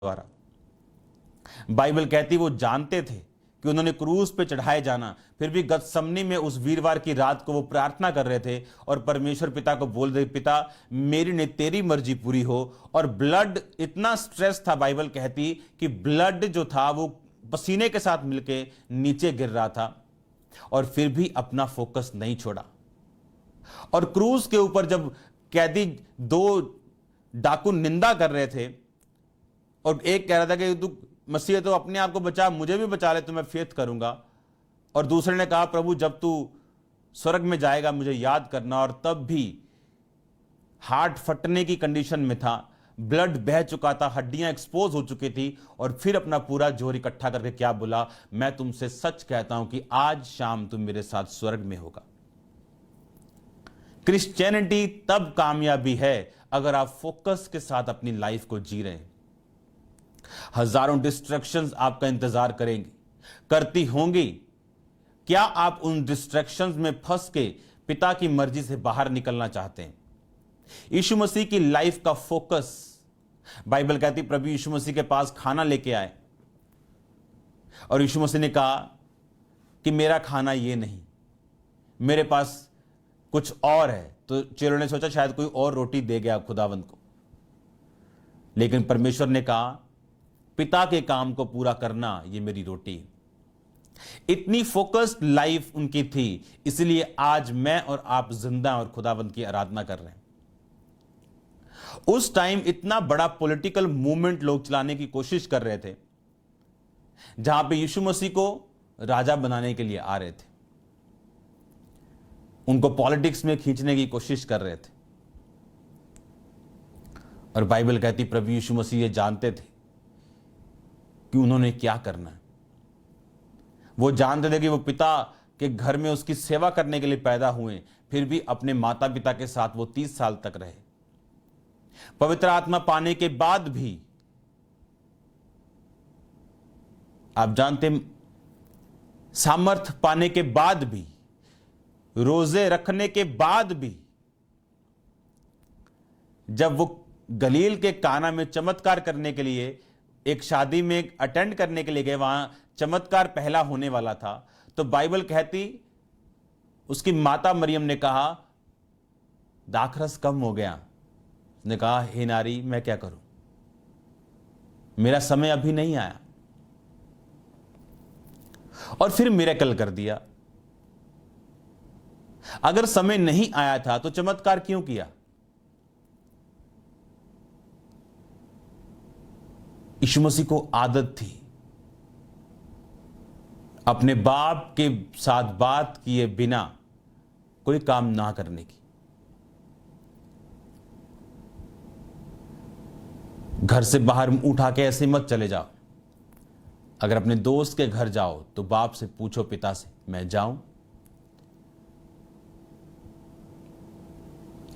द्वारा। बाइबल कहती वो जानते थे कि उन्होंने क्रूस पे चढ़ाए जाना, फिर भी गतसमनी में उस वीरवार की रात को वो प्रार्थना कर रहे थे और परमेश्वर पिता को बोल रहे, पिता मेरी नहीं तेरी मर्जी पूरी हो। और ब्लड इतना स्ट्रेस था, बाइबल कहती कि ब्लड जो था वो पसीने के साथ मिलके नीचे गिर रहा था, और फिर भी अपना फोकस नहीं छोड़ा। और क्रूस के ऊपर जब कैदी दो डाकू निंदा कर रहे थे और एक कह रहा था कि तू मसीह तो अपने आप को बचा, मुझे भी बचा ले तो मैं फेथ करूंगा, और दूसरे ने कहा प्रभु जब तू स्वर्ग में जाएगा मुझे याद करना, और तब भी हार्ट फटने की कंडीशन में था, ब्लड बह चुका था, हड्डियां एक्सपोज हो चुकी थी, और फिर अपना पूरा जोर इकट्ठा करके क्या बोला, मैं तुमसे सच कहता हूं कि आज शाम तुम मेरे साथ स्वर्ग में होगा। क्रिश्चियनिटी तब कामयाबी है अगर आप फोकस के साथ अपनी लाइफ को जी रहे हैं। हजारों डिस्ट्रैक्शंस आपका इंतजार करेंगी, करती होंगी। क्या आप उन डिस्ट्रैक्शंस में फंस के पिता की मर्जी से बाहर निकलना चाहते हैं? यीशु मसीह की लाइफ का फोकस, बाइबल कहती प्रभु यीशु मसीह के पास खाना लेके आए और यीशु मसीह ने कहा कि मेरा खाना ये नहीं, मेरे पास कुछ और है। तो चेलों ने सोचा शायद कोई और रोटी दे गया खुदावंत को, लेकिन परमेश्वर ने कहा पिता के काम को पूरा करना ये मेरी रोटी। इतनी फोकस्ड लाइफ उनकी थी, इसलिए आज मैं और आप जिंदा और खुदावंत की आराधना कर रहे हैं। उस टाइम इतना बड़ा पॉलिटिकल मूवमेंट लोग चलाने की कोशिश कर रहे थे, जहां पे यीशु मसीह को राजा बनाने के लिए आ रहे थे, उनको पॉलिटिक्स में खींचने की कोशिश कर रहे थे। और बाइबल कहती प्रभु यीशु मसीह ये जानते थे कि उन्होंने क्या करना है। वो जानते थे कि वो पिता के घर में उसकी सेवा करने के लिए पैदा हुए, फिर भी अपने माता पिता के साथ वो 30 साल तक रहे। पवित्र आत्मा पाने के बाद भी, आप जानते, सामर्थ पाने के बाद भी, रोजे रखने के बाद भी, जब वो गलील के काना में चमत्कार करने के लिए एक शादी में अटेंड करने के लिए गए, वहां चमत्कार पहला होने वाला था, तो बाइबल कहती उसकी माता मरियम ने कहा दाखरस कम हो गया। उसने कहा हे नारी मैं क्या करूं, मेरा समय अभी नहीं आया, और फिर मिरेकल कर दिया। अगर समय नहीं आया था तो चमत्कार क्यों किया? यीशु मसीह को आदत थी अपने बाप के साथ बात किए बिना कोई काम ना करने की। घर से बाहर उठा के ऐसे मत चले जाओ। अगर अपने दोस्त के घर जाओ तो बाप से पूछो, पिता से, मैं जाऊं?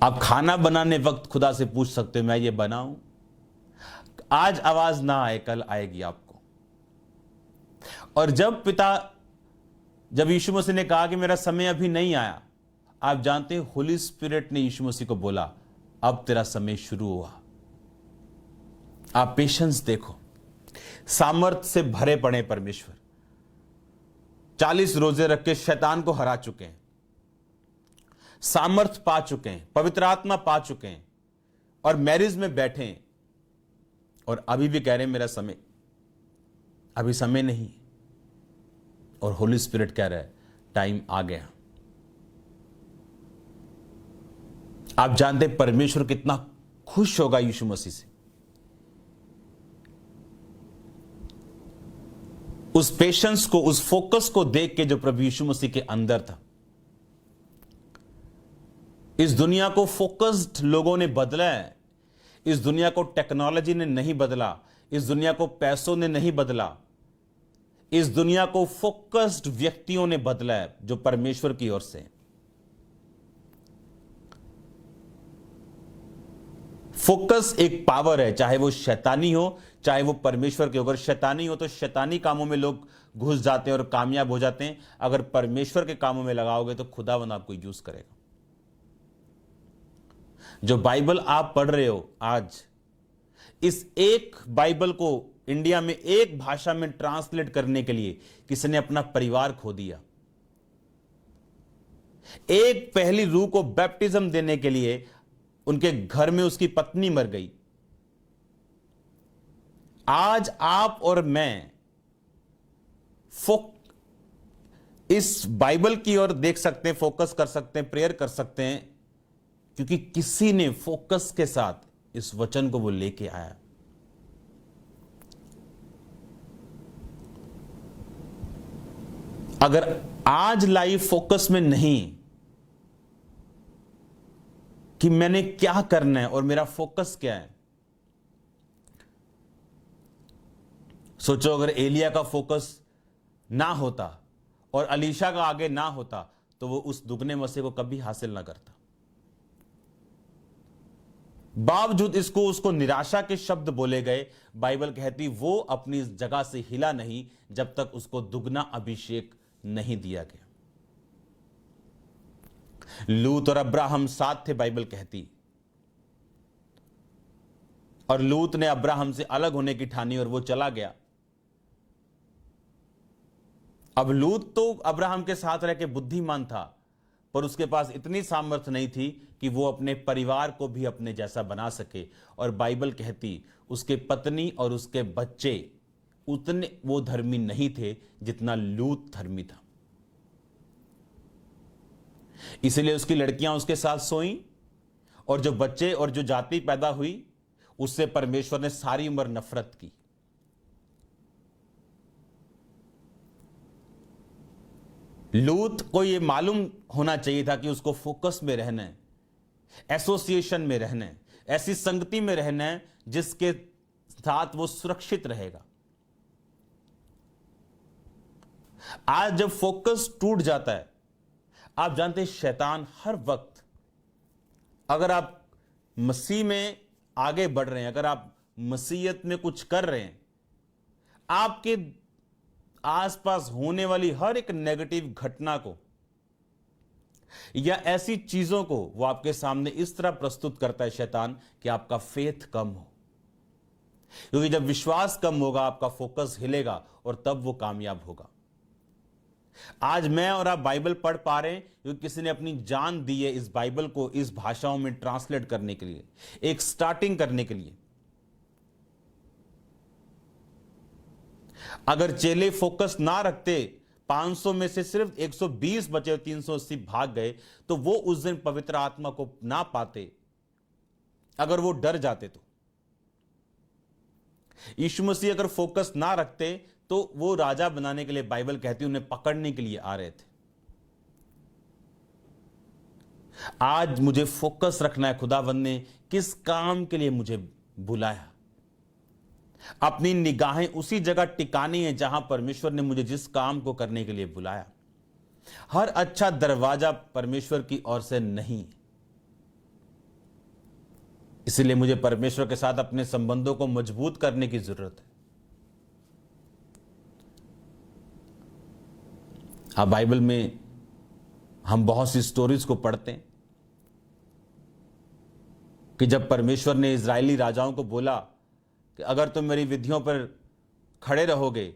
आप खाना बनाने वक्त खुदा से पूछ सकते हो, मैं ये बनाऊं? आज आवाज ना आए, कल आएगी आपको। और जब यीशु मसीह ने कहा कि मेरा समय अभी नहीं आया, आप जानते हैं होली स्पिरिट ने यीशु मसीह को बोला अब तेरा समय शुरू हुआ। आप पेशेंस देखो, सामर्थ्य से भरे पड़े परमेश्वर 40 रोजे रख के शैतान को हरा चुके हैं, सामर्थ्य पा चुके हैं, पवित्र आत्मा पा चुके हैं, और मैरिज में बैठे हैं, और अभी भी कह रहे हैं मेरा समय अभी समय नहीं। और होली स्पिरिट कह रहा है टाइम आ गया। आप जानते परमेश्वर कितना खुश होगा यीशु मसीह से। उस पेशेंस को, उस फोकस को देख के जो प्रभु यीशु मसीह के अंदर था। इस दुनिया को फोकस्ड लोगों ने बदला है। इस दुनिया को टेक्नोलॉजी ने नहीं बदला, इस दुनिया को पैसों ने नहीं बदला, इस दुनिया को फोकस्ड व्यक्तियों ने बदला है जो परमेश्वर की ओर से। फोकस एक पावर है, चाहे वो शैतानी हो चाहे वो परमेश्वर के। अगर शैतानी हो तो शैतानी कामों में लोग घुस जाते हैं और कामयाब हो जाते हैं। अगर परमेश्वर के कामों में लगाओगे तो खुदावंद आपको यूज करेगा। जो बाइबल आप पढ़ रहे हो आज, इस एक बाइबल को इंडिया में एक भाषा में ट्रांसलेट करने के लिए किसी ने अपना परिवार खो दिया। एक पहली रूह को बैप्टिज्म देने के लिए उनके घर में उसकी पत्नी मर गई। आज आप और मैं इस बाइबल की ओर देख सकते हैं, फोकस कर सकते हैं, प्रेयर कर सकते हैं, क्योंकि किसी ने फोकस के साथ इस वचन को वो लेके आया। अगर आज लाइफ फोकस में नहीं कि मैंने क्या करना है और मेरा फोकस क्या है, सोचो अगर एलिया का फोकस ना होता और अलीशा का आगे ना होता तो वो उस दुगने मसीह को कभी हासिल ना करता। बावजूद इसको उसको निराशा के शब्द बोले गए, बाइबल कहती वो अपनी जगह से हिला नहीं जब तक उसको दुगना अभिषेक नहीं दिया गया। लूत और अब्राहम साथ थे, बाइबल कहती, और लूत ने अब्राहम से अलग होने की ठानी और वो चला गया। अब लूत तो अब्राहम के साथ रह के बुद्धिमान था, पर उसके पास इतनी सामर्थ्य नहीं थी कि वो अपने परिवार को भी अपने जैसा बना सके। और बाइबल कहती उसके पत्नी और उसके बच्चे उतने वो धर्मी नहीं थे जितना लूत धर्मी था। इसलिए उसकी लड़कियां उसके साथ सोईं, और जो बच्चे और जो जाति पैदा हुई उससे परमेश्वर ने सारी उम्र नफरत की। लूत को यह मालूम होना चाहिए था कि उसको फोकस में रहना है, एसोसिएशन में रहना है, ऐसी संगति में रहना है जिसके साथ वो सुरक्षित रहेगा। आज जब फोकस टूट जाता है, आप जानते हैं शैतान हर वक्त, अगर आप मसीह में आगे बढ़ रहे हैं, अगर आप मसीहत में कुछ कर रहे हैं, आपके आसपास होने वाली हर एक नेगेटिव घटना को या ऐसी चीजों को वो आपके सामने इस तरह प्रस्तुत करता है शैतान कि आपका फेथ कम हो। क्योंकि जब विश्वास कम होगा आपका फोकस हिलेगा और तब वो कामयाब होगा। आज मैं और आप बाइबल पढ़ पा रहे हैं क्योंकि किसी ने अपनी जान दी है इस बाइबल को इस भाषाओं में ट्रांसलेट करने के लिए, एक स्टार्टिंग करने के लिए। अगर चेले फोकस ना रखते, 500 में से सिर्फ 120 बचे, 380 भाग गए, तो वो उस दिन पवित्र आत्मा को ना पाते। अगर वो डर जाते तो यीशु मसीह अगर फोकस ना रखते तो वो राजा बनाने के लिए, बाइबल कहती है, उन्हें पकड़ने के लिए आ रहे थे। आज मुझे फोकस रखना है, खुदावंद ने किस काम के लिए मुझे बुलाया। अपनी निगाहें उसी जगह टिकानी है जहां परमेश्वर ने मुझे जिस काम को करने के लिए बुलाया। हर अच्छा दरवाजा परमेश्वर की ओर से नहीं, इसलिए मुझे परमेश्वर के साथ अपने संबंधों को मजबूत करने की जरूरत है। हाँ, बाइबल में हम बहुत सी स्टोरीज को पढ़ते हैं कि जब परमेश्वर ने इजरायली राजाओं को बोला कि अगर तुम मेरी विधियों पर खड़े रहोगे,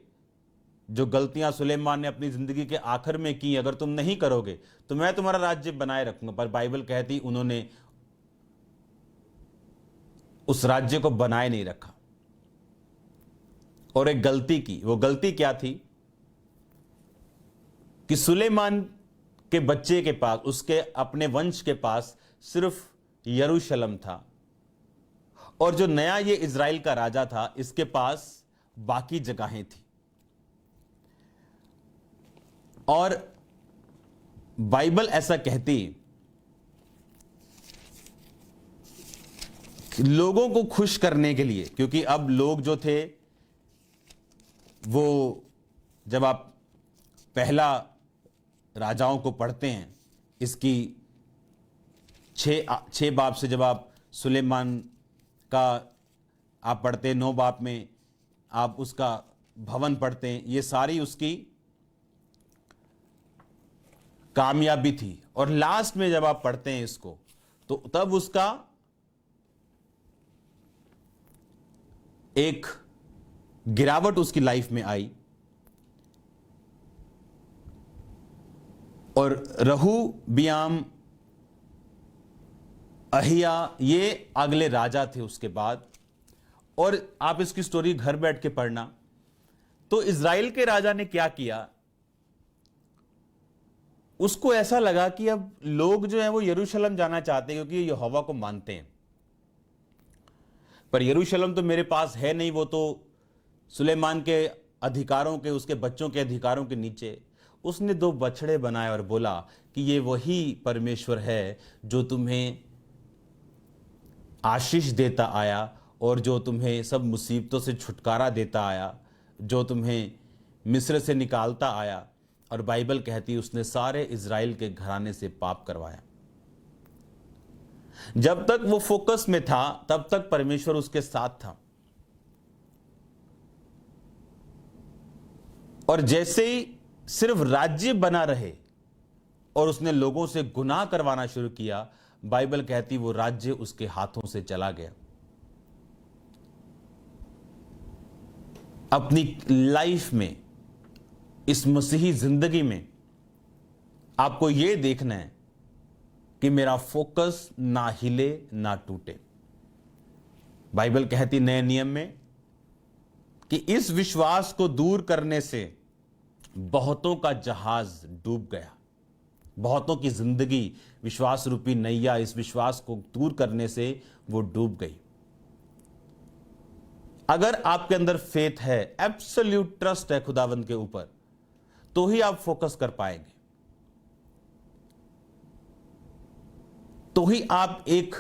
जो गलतियां सुलेमान ने अपनी जिंदगी के आखिर में की, अगर तुम नहीं करोगे तो मैं तुम्हारा राज्य बनाए रखूंगा। पर बाइबल कहती उन्होंने उस राज्य को बनाए नहीं रखा और एक गलती की। वो गलती क्या थी कि सुलेमान के बच्चे के पास, उसके अपने वंश के पास सिर्फ यरूशलेम था, और जो नया ये इज़राइल का राजा था इसके पास बाकी जगहें थी। और बाइबल ऐसा कहती कि लोगों को खुश करने के लिए, क्योंकि अब लोग जो थे वो, जब आप पहला राजाओं को पढ़ते हैं, इसकी 6 बाब से जब आप सुलेमान का आप पढ़ते हैं, 9 बाब में आप उसका भवन पढ़ते हैं, ये सारी उसकी कामयाबी थी। और लास्ट में जब आप पढ़ते हैं इसको, तो तब उसका एक गिरावट उसकी लाइफ में आई और रहूबियाम, अहिया, ये अगले राजा थे उसके बाद। और आप इसकी स्टोरी घर बैठ के पढ़ना। तो इज़राइल के राजा ने क्या किया, उसको ऐसा लगा कि अब लोग जो है वो यरूशलेम जाना चाहते हैं क्योंकि यहोवा को मानते हैं, पर यरूशलेम तो मेरे पास है नहीं, वो तो सुलेमान के अधिकारों के, उसके बच्चों के अधिकारों के नीचे। उसने 2 बछड़े बनाए और बोला कि ये वही परमेश्वर है जो तुम्हें आशीष देता आया और जो तुम्हें सब मुसीबतों से छुटकारा देता आया, जो तुम्हें मिस्र से निकालता आया। और बाइबल कहती है उसने सारे इज़राइल के घराने से पाप करवाया। जब तक वो फोकस में था तब तक परमेश्वर उसके साथ था, और जैसे ही सिर्फ राज्य बना रहे और उसने लोगों से गुनाह करवाना शुरू किया, बाइबल कहती वो राज्य उसके हाथों से चला गया। अपनी लाइफ में, इस मसीही जिंदगी में आपको यह देखना है कि मेरा फोकस ना हिले ना टूटे। बाइबल कहती नए नियम में कि इस विश्वास को दूर करने से बहुतों का जहाज डूब गया। बहुतों की जिंदगी विश्वास रूपी नैया, इस विश्वास को दूर करने से वो डूब गई। अगर आपके अंदर फेथ है, एब्सोल्यूट ट्रस्ट है खुदावंद के ऊपर, तो ही आप फोकस कर पाएंगे, तो ही आप एक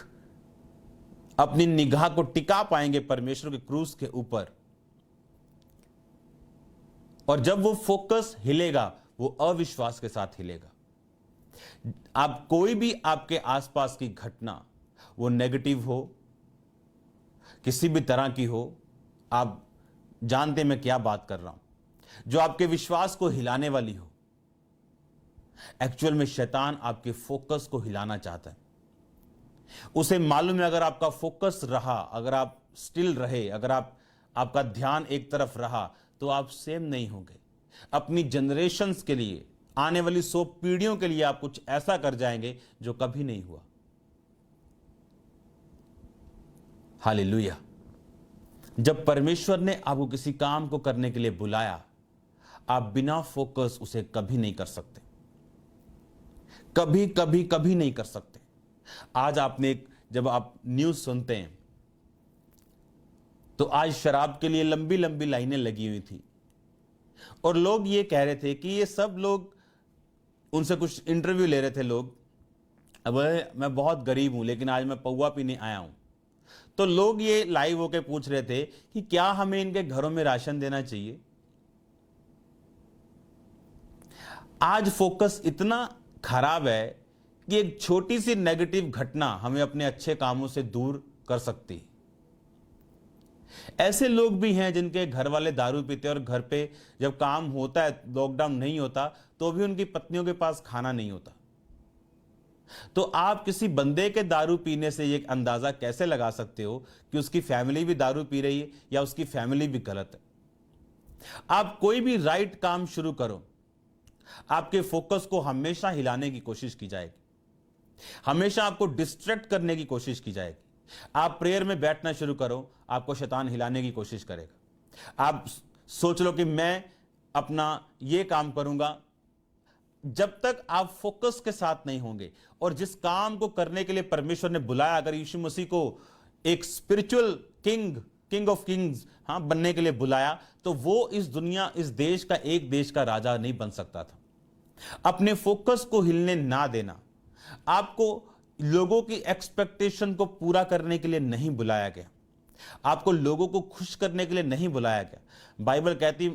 अपनी निगाह को टिका पाएंगे परमेश्वर के क्रूस के ऊपर। और जब वो फोकस हिलेगा, वो अविश्वास के साथ हिलेगा। आप कोई भी आपके आसपास की घटना, वो नेगेटिव हो, किसी भी तरह की हो, आप जानते मैं क्या बात कर रहा हूं, जो आपके विश्वास को हिलाने वाली हो, एक्चुअल में शैतान आपके फोकस को हिलाना चाहता है। उसे मालूम है अगर आपका फोकस रहा, अगर आप स्टिल रहे, अगर आपका ध्यान एक तरफ रहा, तो आप सेम नहीं होंगे। अपनी जनरेशंस के लिए, आने वाली 100 पीढ़ियों के लिए आप कुछ ऐसा कर जाएंगे जो कभी नहीं हुआ। हालेलुया। जब परमेश्वर ने आपको किसी काम को करने के लिए बुलाया, आप बिना फोकस उसे कभी नहीं कर सकते, कभी कभी कभी नहीं कर सकते। आज आपने जब आप न्यूज सुनते हैं तो आज शराब के लिए लंबी लंबी लाइनें लगी हुई थी, और लोग ये कह रहे थे कि ये सब लोग, उनसे कुछ इंटरव्यू ले रहे थे लोग, अब मैं बहुत गरीब हूं लेकिन आज मैं पौवा पीने आया हूं। तो लोग ये लाइव होकर पूछ रहे थे कि क्या हमें इनके घरों में राशन देना चाहिए। आज फोकस इतना खराब है कि एक छोटी सी नेगेटिव घटना हमें अपने अच्छे कामों से दूर कर सकती है। ऐसे लोग भी हैं जिनके घर वाले दारू पीते और घर पे जब काम होता है, लॉकडाउन नहीं होता, तो भी उनकी पत्नियों के पास खाना नहीं होता। तो आप किसी बंदे के दारू पीने से ये अंदाजा कैसे लगा सकते हो कि उसकी फैमिली भी दारू पी रही है या उसकी फैमिली भी गलत है। आप कोई भी राइट काम शुरू करो, आपके फोकस को हमेशा हिलाने की कोशिश की जाएगी, हमेशा आपको डिस्ट्रैक्ट करने की कोशिश की जाएगी। आप प्रेयर में बैठना शुरू करो, आपको शैतान हिलाने की कोशिश करेगा। आप सोच लो कि मैं अपना ये काम करूंगा, जब तक आप फोकस के साथ नहीं होंगे और जिस काम को करने के लिए परमेश्वर ने बुलाया, अगर यीशु मसीह को एक स्पिरिचुअल किंग ऑफ किंग्स बनने के लिए बुलाया, तो वो इस दुनिया, इस देश का, एक देश का राजा नहीं बन सकता था। अपने फोकस को हिलने ना देना। आपको लोगों की एक्सपेक्टेशन को पूरा करने के लिए नहीं बुलाया गया, आपको लोगों को खुश करने के लिए नहीं बुलाया गया। बाइबल कहती,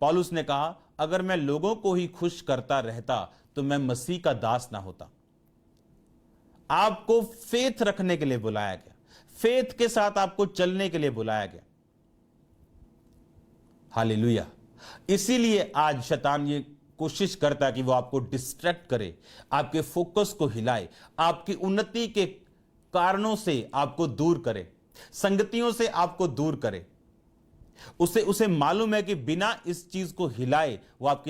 पौलुस ने कहा, अगर मैं लोगों को ही खुश करता रहता तो मैं मसीह का दास ना होता। आपको फेथ रखने के लिए बुलाया गया, फेथ के साथ आपको चलने के लिए बुलाया गया। हालेलुया। इसीलिए आज शैतान ये कोशिश करता है कि वो आपको डिस्ट्रैक्ट करे, आपके फोकस को हिलाए, आपकी उन्नति के कारणों से आपको दूर करे, संगतियों से आपको दूर करे। उसे उसे मालूम है कि बिना इस चीज को हिलाए वो आपकी